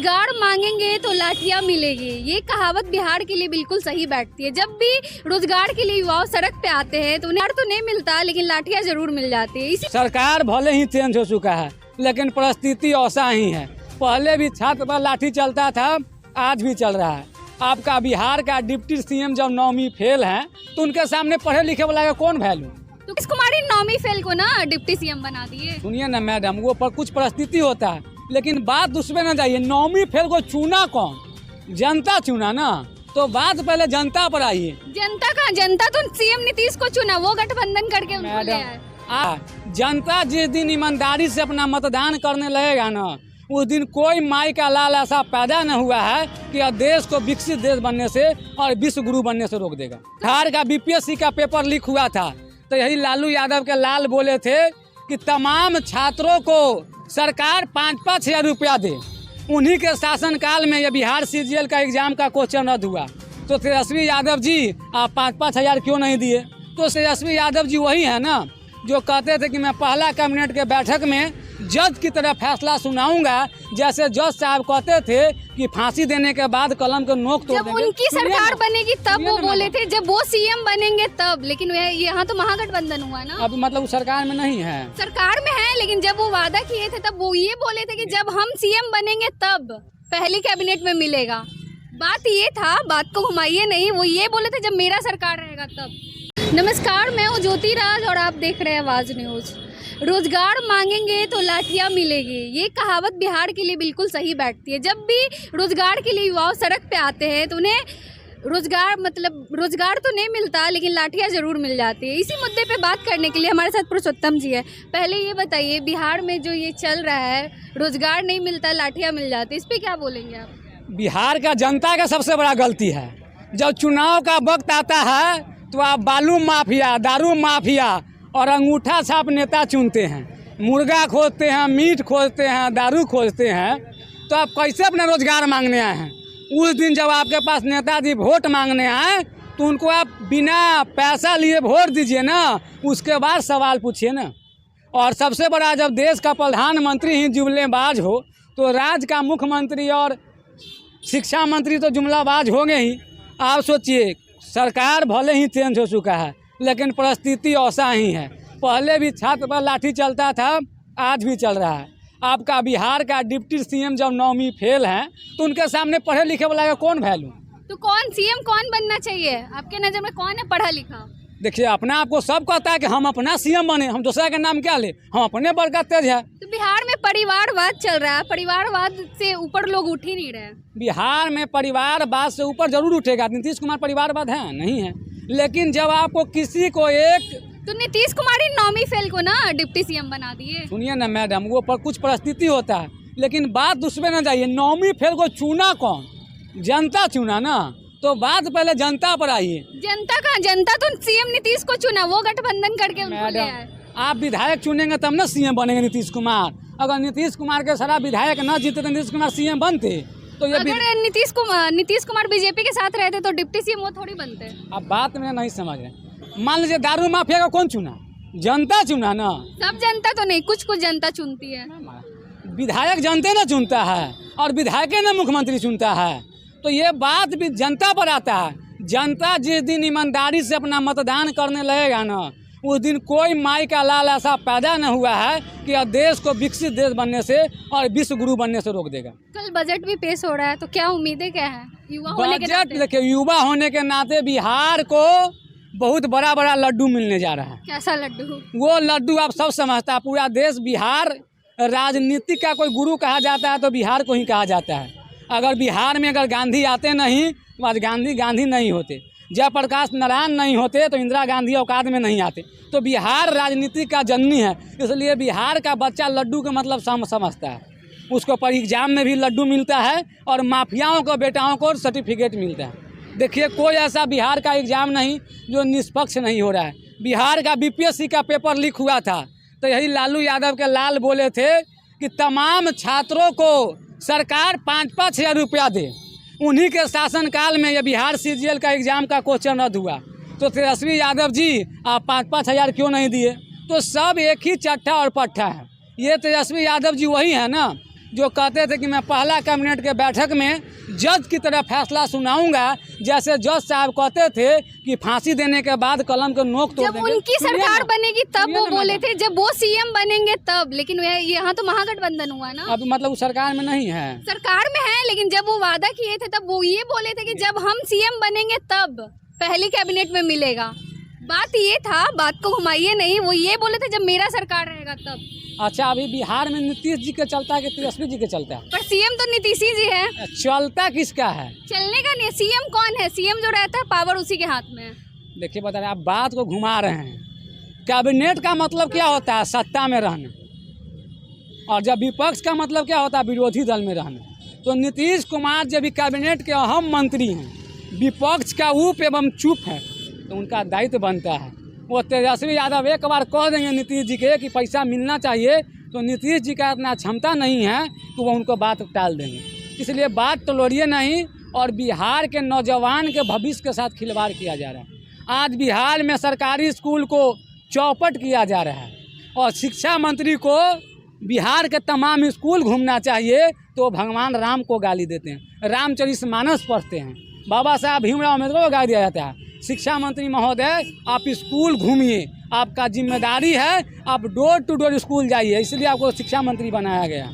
रोजगार मांगेंगे तो लाठियां मिलेगी, ये कहावत बिहार के लिए बिल्कुल सही बैठती है। जब भी रोजगार के लिए युवा सड़क पे आते हैं तो उन्हें तो नहीं मिलता, लेकिन लाठियां जरूर मिल जाती है। इसी सरकार भले ही चेंज हो चुका है, लेकिन परिस्थिति ऐसा ही है। पहले भी छात्र पर लाठी चलता था, आज भी चल रहा है। आपका बिहार का डिप्टी सीएम जब 9वीं फेल है तो उनके सामने पढ़े लिखे वाला का कौन वैल्यू? तो किस कुमारी 9वीं फेल को ना डिप्टी सीएम बना दिए। सुनिए ना मैडम, वो पर कुछ परिस्थिति होता है, लेकिन बात उसमें ना जाइए। 9वीं फेल को चुना कौन? जनता चुना ना, तो बात पहले जनता पर आइए। जनता का जनता तो सीएम नीतीश को चुना, वो गठबंधन करके उनको ले आए। जनता जिस दिन ईमानदारी से अपना मतदान करने लगेगा ना, उस दिन कोई माई का लाल ऐसा पैदा न हुआ है कि देश को विकसित देश बनने से और विश्व गुरु बनने से रोक देगा। बिहार का बीपीएससी का पेपर लीक हुआ था, तो यही लालू यादव के लाल बोले थे कि तमाम छात्रों को सरकार 5-5 हजार रुपया दे। उन्हीं के शासनकाल में ये बिहार सीजीएल का एग्जाम का क्वेश्चन रद्द हुआ, तो तेजस्वी यादव जी आप 5-5 हजार क्यों नहीं दिए? तो तेजस्वी यादव जी वही है ना जो कहते थे कि मैं पहला कैबिनेट के बैठक में जज की तरह फैसला सुनाऊंगा, जैसे जज साहब कहते थे कि फांसी देने के बाद कलम के नोक तोड़ देंगे। जब उनकी सरकार बनेगी तब वो बोले थे, जब वो सीएम बनेंगे तब। लेकिन यहाँ तो महागठबंधन हुआ ना, अब मतलब सरकार में नहीं है। सरकार में है, लेकिन जब वो वादा किए थे तब वो ये बोले थे कि जब हम सीएम बनेंगे तब पहली कैबिनेट में मिलेगा। बात ये था, बात को घुमाइए नहीं, वो ये बोले थे जब मेरा सरकार रहेगा तब। नमस्कार, मैं हूँ ज्योति राज और आप देख रहे हैं आवाज न्यूज। रोजगार मांगेंगे तो लाठियां मिलेगी, ये कहावत बिहार के लिए बिल्कुल सही बैठती है। जब भी रोजगार के लिए युवा सड़क पे आते हैं तो उन्हें रोजगार तो नहीं मिलता, लेकिन लाठियां जरूर मिल जाती है। इसी मुद्दे पे बात करने के लिए हमारे साथ पुरुषोत्तम जी है। पहले ये बताइए, बिहार में जो ये चल रहा है, रोजगार नहीं मिलता लाठियां मिल जाती, इस पर क्या बोलेंगे आप? बिहार का जनता का सबसे बड़ा गलती है, जब चुनाव का वक्त आता है तो आप बालू माफिया, दारू माफिया और अंगूठा छाप नेता चुनते हैं। मुर्गा खोजते हैं, मीट खोजते हैं, दारू खोजते हैं, तो आप कैसे अपना रोजगार मांगने आए हैं? उस दिन जब आपके पास नेताजी वोट मांगने आए तो उनको आप बिना पैसा लिए वोट दीजिए ना, उसके बाद सवाल पूछिए ना। और सबसे बड़ा, जब देश का प्रधानमंत्री ही जुमलेबाज हो तो राज्य का मुख्यमंत्री और शिक्षा मंत्री तो जुमलाबाज होंगे ही। आप सोचिए, सरकार भले ही चेंज हो चुका है, लेकिन परिस्थिति ऐसा ही है। पहले भी छात्र पर लाठी चलता था, आज भी चल रहा है। आपका बिहार का डिप्टी सीएम जब 9वीं फेल है तो उनके सामने पढ़े लिखे वाला का कौन वैल्यू? तो कौन सीएम कौन बनना चाहिए आपके नजर में? कौन है पढ़ा लिखा? देखिए, अपना आपको सब कहता है कि हम अपना सीएम बने, हम दूसरा का नाम क्या ले, हम अपने बड़का तेज है। तो बिहार में परिवारवाद चल रहा है, परिवारवाद से ऊपर लोग उठ ही नहीं रहे। बिहार में परिवारवाद से ऊपर जरूर उठेगा। नीतीश कुमार परिवारवाद है? नहीं है। लेकिन जब आपको किसी को एक, तो नीतीश कुमार ही 9वीं फेल को ना डिप्टी सीएम बना दिए। सुनिए ना मैडम, वो पर कुछ परिस्थिति होता है, लेकिन बात उसमें ना जाइए। 9वीं फेल को चुना कौन? जनता चुना ना, तो बात पहले जनता पर आइए। जनता तो सीएम नीतीश को चुना, वो गठबंधन करके उनको ले आए। आप विधायक चुनेंगे तब ना सीएम बनेंगे नीतीश कुमार। अगर नीतीश कुमार के सारा विधायक न जीते तो नीतीश कुमार सीएम बनते? तो ये अगर नीतीश कुमार बीजेपी के साथ रहते तो डिप्टी सीएम वो थोड़ी बनते। आप बात में नहीं समझ रहे। मान लीजिए दारू माफिया का कौन चुना? जनता चुना ना। सब जनता तो नहीं, कुछ जनता चुनती है। विधायक जनता ना चुनता है और विधायक ना मुख्यमंत्री चुनता है, तो ये बात भी जनता पर आता है। जनता जिस दिन ईमानदारी से अपना मतदान करने लगेगा ना, उस दिन कोई माई का लाल ऐसा पैदा न हुआ है कि देश को विकसित देश बनने से और विश्व गुरु बनने से रोक देगा। कल बजट भी पेश हो रहा है, तो क्या उम्मीदें क्या है युवा होने के नाते? देखिए, युवा होने के नाते बिहार को बहुत बड़ा बड़ा लड्डू मिलने जा रहा है। कैसा लड्डू? वो लड्डू आप सब समझता है। पूरा देश, बिहार राजनीति का कोई गुरु कहा जाता है तो बिहार को ही कहा जाता है। अगर बिहार में अगर गांधी आते नहीं तो आज गांधी नहीं होते, जयप्रकाश नारायण नहीं होते तो इंदिरा गांधी औकात में नहीं आते। तो बिहार राजनीति का जननी है, इसलिए बिहार का बच्चा लड्डू का मतलब समझता है। उसको पर एग्जाम में भी लड्डू मिलता है और माफियाओं को, बेटाओं को सर्टिफिकेट मिलता है। देखिए, कोई ऐसा बिहार का एग्जाम नहीं जो निष्पक्ष नहीं हो रहा है। बिहार का बीपीएससी का पेपर लीक हुआ था, तो यही लालू यादव के लाल बोले थे कि तमाम छात्रों को सरकार 5-5 हजार रुपया दे। उन्हीं के शासनकाल में ये बिहार सीजीएल का एग्जाम का क्वेश्चन रद्द हुआ, तो तेजस्वी यादव जी आप 5-5 हजार क्यों नहीं दिए? तो सब एक ही चट्टा और पट्टा है। ये तेजस्वी यादव जी वही है ना जो कहते थे कि मैं पहला कैबिनेट के बैठक में जज की तरह फैसला सुनाऊंगा, जैसे जज साहब कहते थे कि फांसी देने के बाद कलम के नोक तोड़ जब देंगे। उनकी सरकार बनेगी तब सुनिए वो ना बोले मैडम। थे, जब वो सीएम बनेंगे तब। लेकिन यहाँ तो महागठबंधन हुआ ना। अब मतलब वो सरकार में नहीं है। सरकार में है, लेकिन जब वो वादा किए थे तब वो ये बोले थे कि जब हम सीएम बनेंगे तब पहली कैबिनेट में मिलेगा। बात ये था, बात को घुमाइए नहीं, वो ये बोले थे जब मेरा सरकार रहेगा तब। अच्छा, अभी बिहार में नीतीश जी के चलता है कि तेजस्वी जी के चलता है? पर सीएम तो नीतीश जी है। चलता किसका है? चलने का नहीं, सीएम कौन है? सीएम जो रहता है पावर उसी के हाथ में है। देखिए बता रहे, आप बात को घुमा रहे हैं। कैबिनेट का मतलब क्या होता है? सत्ता में रहना। और जब विपक्ष का मतलब क्या होता है? विरोधी दल में रहना। तो नीतीश कुमार जब भी कैबिनेट के अहम मंत्री हैं, विपक्ष का ऊप एवं चुप है, तो उनका दायित्व बनता है। वो तेजस्वी यादव एक बार कह देंगे नीतीश जी के कि पैसा मिलना चाहिए, तो नीतीश जी का इतना क्षमता नहीं है कि वो उनको बात टाल देंगे। इसलिए बात तोड़िए नहीं, और बिहार के नौजवान के भविष्य के साथ खिलवाड़ किया जा रहा है। आज बिहार में सरकारी स्कूल को चौपट किया जा रहा है, और शिक्षा मंत्री को बिहार के तमाम स्कूल घूमना चाहिए तो भगवान राम को गाली देते हैं, रामचरितमानस पढ़ते हैं, बाबा साहब भीमराव अम्बेडकर को गाली दिया जाता है। शिक्षा मंत्री महोदय, आप स्कूल घूमिए, आपका जिम्मेदारी है, आप डोर टू डोर स्कूल जाइए, इसलिए आपको शिक्षा मंत्री बनाया गया।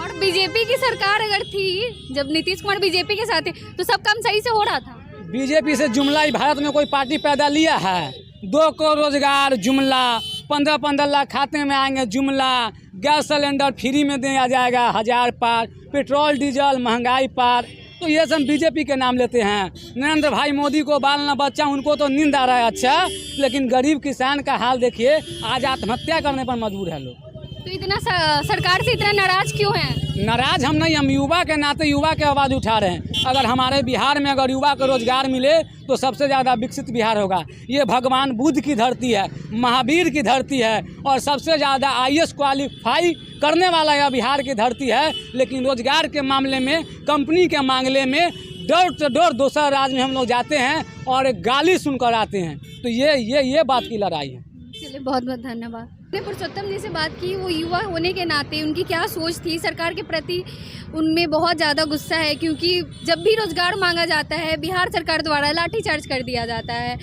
और बीजेपी की सरकार अगर थी, जब नीतीश कुमार बीजेपी के साथ थे, तो सब काम सही से हो रहा था। बीजेपी से जुमला ही भारत में कोई पार्टी पैदा लिया है? 2 करोड़ रोजगार जुमला, 15-15 लाख खाते में आएंगे जुमला, गैस सिलेंडर फ्री में दिया जाएगा 1000 पार, पेट्रोल डीजल महंगाई पार, तो ये सब बीजेपी के नाम लेते हैं। नरेंद्र भाई मोदी को बाल न बच्चा, उनको तो नींद आ रहा है अच्छा, लेकिन गरीब किसान का हाल देखिए, आज आत्महत्या करने पर मजबूर है लोग। तो इतना सरकार से इतना नाराज क्यों है? नाराज हम नहीं, हम युवा के नाते युवा के आवाज़ उठा रहे हैं। अगर हमारे बिहार में अगर युवा को रोजगार मिले तो सबसे ज़्यादा विकसित बिहार होगा। ये भगवान बुद्ध की धरती है, महावीर की धरती है, और सबसे ज़्यादा IAS क्वालिफाई करने वाला यह बिहार की धरती है। लेकिन रोजगार के मामले में, कंपनी के मामले में डोर टू डोर दूसरा राज्य में हम लोग जाते हैं और गाली सुनकर आते हैं। तो ये बात की लड़ाई है। चलिए, बहुत बहुत धन्यवाद। मैंने पुरुषोत्तम जी से बात की, वो युवा होने के नाते उनकी क्या सोच थी सरकार के प्रति। उनमें बहुत ज़्यादा गुस्सा है, क्योंकि जब भी रोजगार मांगा जाता है बिहार सरकार द्वारा लाठीचार्ज कर दिया जाता है।